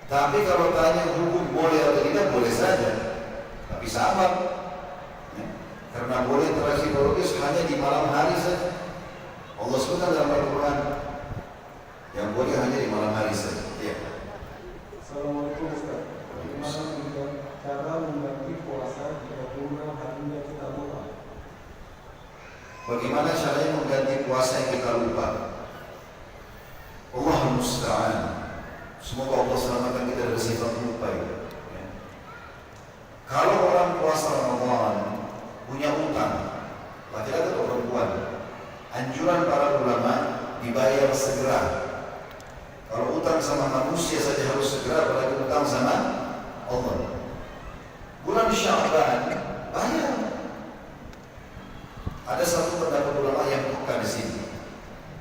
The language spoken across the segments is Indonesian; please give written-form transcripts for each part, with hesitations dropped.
Tapi kalau tanya hukum boleh atau tidak, boleh saja. Tapi sabar, ya. Karena boleh transitorologis hanya di malam hari saja. Allah sebutkan dalam Al-Quran yang boleh hanya di malam hari saja. Ya. Assalamualaikum Ustaz. Bagaimana cara mengganti puasa jika tunggal harinya kita lupa? Bagaimana caranya mengganti puasa yang kita lupa? Allah musta'an. Semoga Allah selamatkan kita dari sifat lupa ya. Kalau orang puasa Ramadan punya utang, laki-laki atau perempuan, anjuran para ulama dibayar segera. Kalau utang sama manusia saja harus segera, apalagi utang sama Allah. Bulan Sya'ban bayar. Ada satu pendapat ulama yang bukan di sini.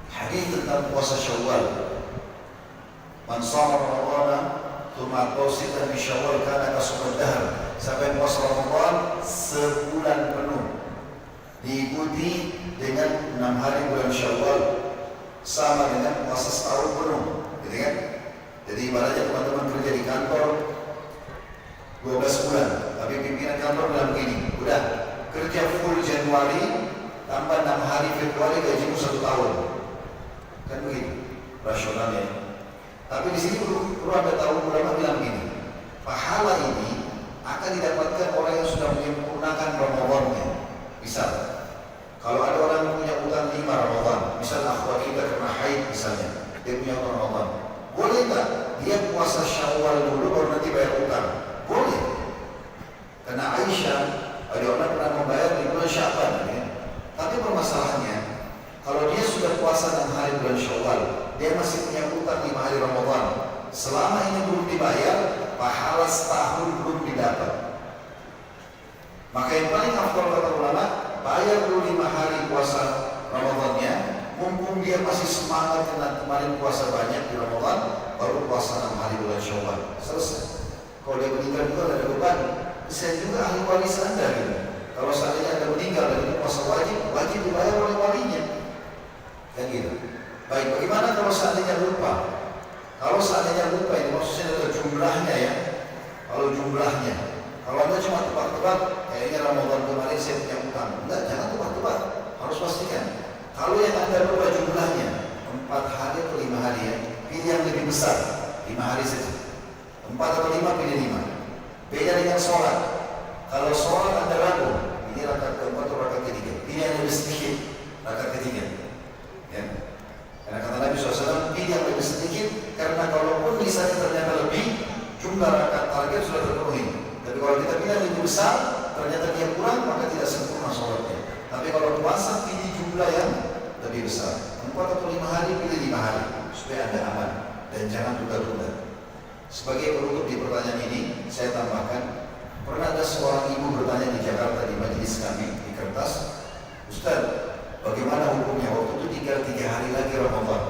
Hadis tentang puasa Syawal. Man shoma Ramadan tsumma qasita bi Syawal kana kasumad dahr. Sampai puasa Ramadan sebulan penuh diikuti dengan 6 hari bulan Syawal sama dengan puasa setahun penuh, gitu kan? Jadi ibaratnya teman-teman kerja di kantor 12 bulan, tapi pimpinan kantor bilang begini, udah kerja full Januari tambah 6 hari Februari gajimu 1 tahun, kan begitu rasionalnya. Tapi di sini perlu ada tahu, ulama bilang begini, pahala ini akan didapatkan orang yang sudah menyempurnakan Ramadannya. Misal, kalau ada orang yang punya utang 5 Ramadan, misal akhwat kita kena haid misalnya, dia punya utang Ramadan, boleh nggak dia puasa Syawal dulu baru nanti bayar utang? Boleh. Karena Aisyah, ada orang pernah membayar di bulan Sya'ban, ya. Tapi permasalahannya, kalau dia sudah puasa 6 hari bulan Syawal, dia masih punya utang 5 hari Ramadan, selama ini belum dibayar, pahala setahun belum didapat. Maka yang paling afdal kata ulama, bayar dulu 5 hari puasa Ramadannya, mumpung dia masih semangat karena kemarin puasa banyak di Ramadan, baru puasa 6 hari bulan Syawal. Selesai. Kalau dia meninggal juga ada beban. Saya juga ahli waris Anda gitu. Kalau seandainya Anda meninggal dan itu puasa wajib dibayar oleh walinya. Kan gitu. Baik, bagaimana kalau seandainya lupa? Kalau seandainya lupa, ini maksudnya adalah jumlahnya ya. Kalau jumlahnya, kalau Anda cuma tebak-tebak, kayaknya Ramadan kemarin saya punya utang. Enggak, jangan tebak-tebak. Harus pastikan. Kalau yang Anda lupa jumlahnya, 4 hari atau 5 hari ya, pilih yang lebih besar, 5 hari saja. 4 atau 5, pilih 5. Beda dengan sholat. Kalau sholat Anda ragu, ini rakaat keempat atau rakaat ketiga, pilih yang lebih sedikit, rakaat ketiga. Ya. Karena kata Nabi SAW, pilih yang lebih sedikit, karena kalaupun misalnya ternyata lebih, jumlah rakaat target sudah terpenuhi. Tapi kalau kita pilih yang lebih besar, ternyata dia kurang, maka tidak sempurna sholatnya. Tapi kalau puasa, pilih jumlah yang lebih besar. 4 atau 5 hari, pilih 5 hari, supaya Anda aman dan jangan tunda-tunda. Sebagai penutup di pertanyaan ini, saya tambahkan, pernah ada seorang ibu bertanya di Jakarta di majelis kami di kertas, Ustaz, bagaimana hukumnya waktu itu tinggal 3 hari lagi Ramadan?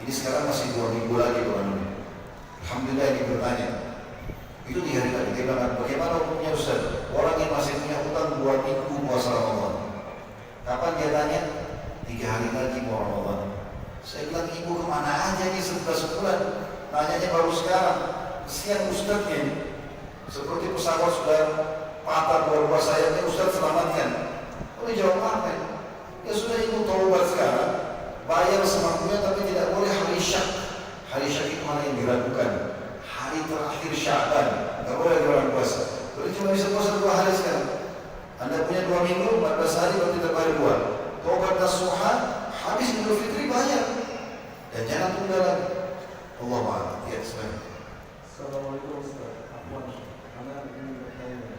Ini sekarang masih 2 minggu lagi bulan ini. Alhamdulillah ini bertanya. Itu 3 hari lagi. Dia bilang, bagaimana hukumnya Ustaz? Orang yang masih punya utang 2 minggu puasa Ramadan. Kapan dia tanya? 3 hari lagi mau Ramadan. Saya bilang, ibu kemana aja nih 11 bulan? Nanyanya baru sekarang. Kesian Ustaznya. Seperti pesawat sudah patah dua buah sayapnya, Ustaz selamatkan. Kok dijawab apa? Ya sudah, ibu taubat sekarang, bayar semampunya, tapi tidak boleh hari syak. Hari syak itu hari yang diragukan, hari terakhir Sya'ban, nggak boleh orang puasa. Jadi cuma bisa puasa 2 hari sekarang. Anda punya 2 minggu, 14 hari berarti terbayar 2. Taubat nasuha, habis Idul Fitri bayar, dan jangan tunda lagi. Allah Ta'ala. Ya, sebenarnya. Assalamualaikum Ustaz. Anak ingin bertanya.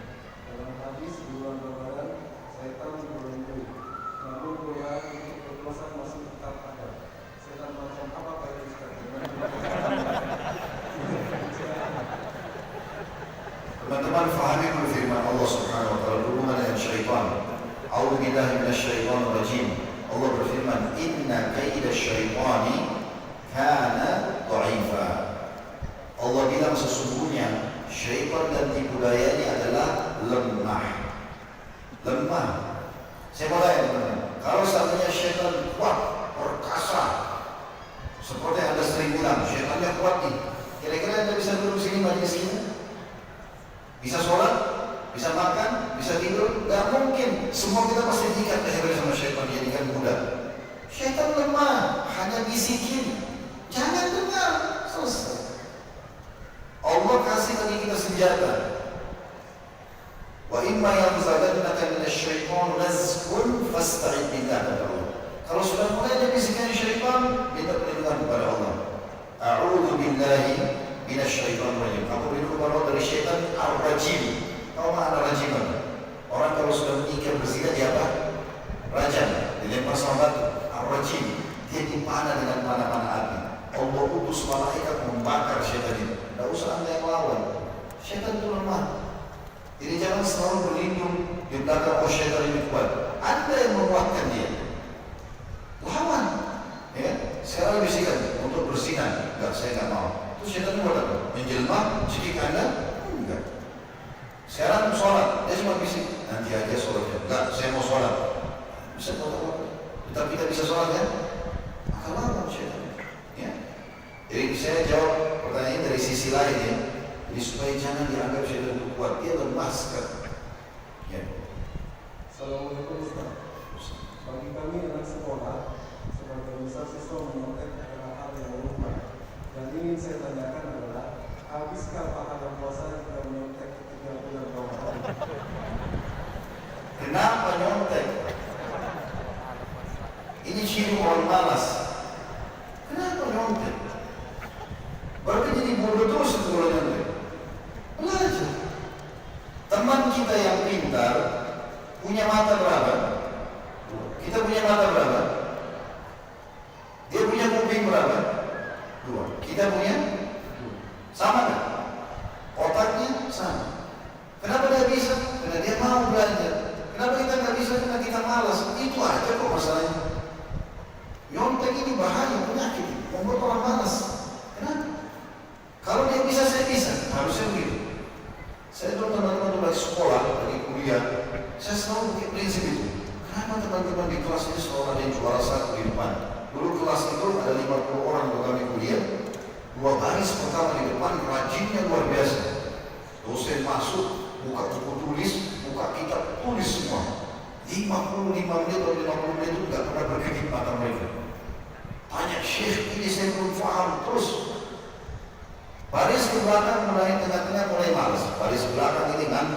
Dalam hadis bulan Ramadan, setan berlindung. Namun Quran untuk berpuasa masih tetap ada. Setan macam apa Pak Ustaz? Teman-teman fahami dulu firman Allah Subhanahu wa taala berhubungan dengan syaitan. A'udzu billahi minasyaitonir rajim. Allah berfirman, "Inna kaida syaitani kana dha'ifa." Allah bilang sesungguhnya syaitan dan tipu dayanya adalah lemah. Lemah. Saya mau tanya teman-teman, kalau seandainya syaitan kuat, perkasa, seperti yang Anda sering bilang, syaitannya kuat nih, kira-kira Anda bisa duduk sini Bisa sholat, bisa makan, bisa tidur, nggak mungkin. Semua kita pasti diikat lehernya sama syaitan, jadikan budak. Syaitan lemah, hanya bisikin. Jangan dengar, selesai. Allah kasih bagi kita senjata. Wa imma yanzaghannaka minasyaitan nazghun fasta'id billah. Kalau sudah mulai ada bisikan syaitan, minta perlindungan kepada Allah. A'udzu billahi minasyaitonir rajim. Aku berlindung kepada Allah dari syaitan ar-rajim. Tahu makna rajim? Orang kalau sudah menikah berzina dia apa? Rajam, dilempar sama batu. Ar-rajim, dia dipana dengan panah-panah api. Allah utus malaikat membakar syaitan itu. Tidak usah anda yang lawan. Syaitan itu lemah. Jadi jangan selalu berlindung di belakang syaitan ini kuat. Anda yang menguatkan dia. Lawan. Ya, sekarang bisikan untuk berzina. Enggak, saya enggak mau. Itu syaitan buat apa? Menjelma, cekik Anda? Enggak. Sekarang sholat, dia cuma bisik. Nanti aja sholatnya. Enggak, saya mau sholat. Bisa buat apa? Tetap kita bisa sholat ya? Maka lawan syaitan. Ya. Jadi saya jawab pertanyaan dari sisi lain ya. Jadi supaya jangan dianggap syaitan itu kuat, dia lemah sekali. Ya. Assalamualaikum Ustaz. Bagi kami anak sekolah, sebagai misal siswa menyontek adalah hal yang lumrah. Yang ingin saya tanyakan adalah, habiskah pahala puasa jika menyontek ketika bulan Ramadan? Kenapa nyontek? Ini ciri orang malas. Kenapa nyontek? Berarti jadi bodoh terus kalau nyontek. Belajar. Teman kita yang pintar punya mata berapa? Kita punya mata berapa? Dia punya kuping berapa? 2. Kita punya 2. Sama kan? Otaknya sama. Kenapa dia bisa? Karena dia mau belajar. Kenapa kita nggak bisa? Karena kita malas. Itu aja kok masalahnya. Nyontek ini bahaya, penyakit, membuat orang malas. Kenapa? Kalau dia bisa, saya bisa. Harusnya begitu. Saya dulu teman-teman lagi sekolah, lagi kuliah, saya selalu pakai prinsip itu. Kenapa teman-teman di kelas ini selalu ada yang juara 1 di depan? Dulu kelas itu ada 50 orang waktu kami kuliah, 2 baris pertama di depan, rajinnya luar biasa. Dosen masuk, buka buku tulis, buka kitab, tulis semua. 55 menit atau 50 menit itu tidak pernah berkedip mata mereka. Tanya, Syekh ini saya belum paham, terus. Baris ke belakang mulai tengah-tengah mulai malas. Baris belakang ini ngantuk.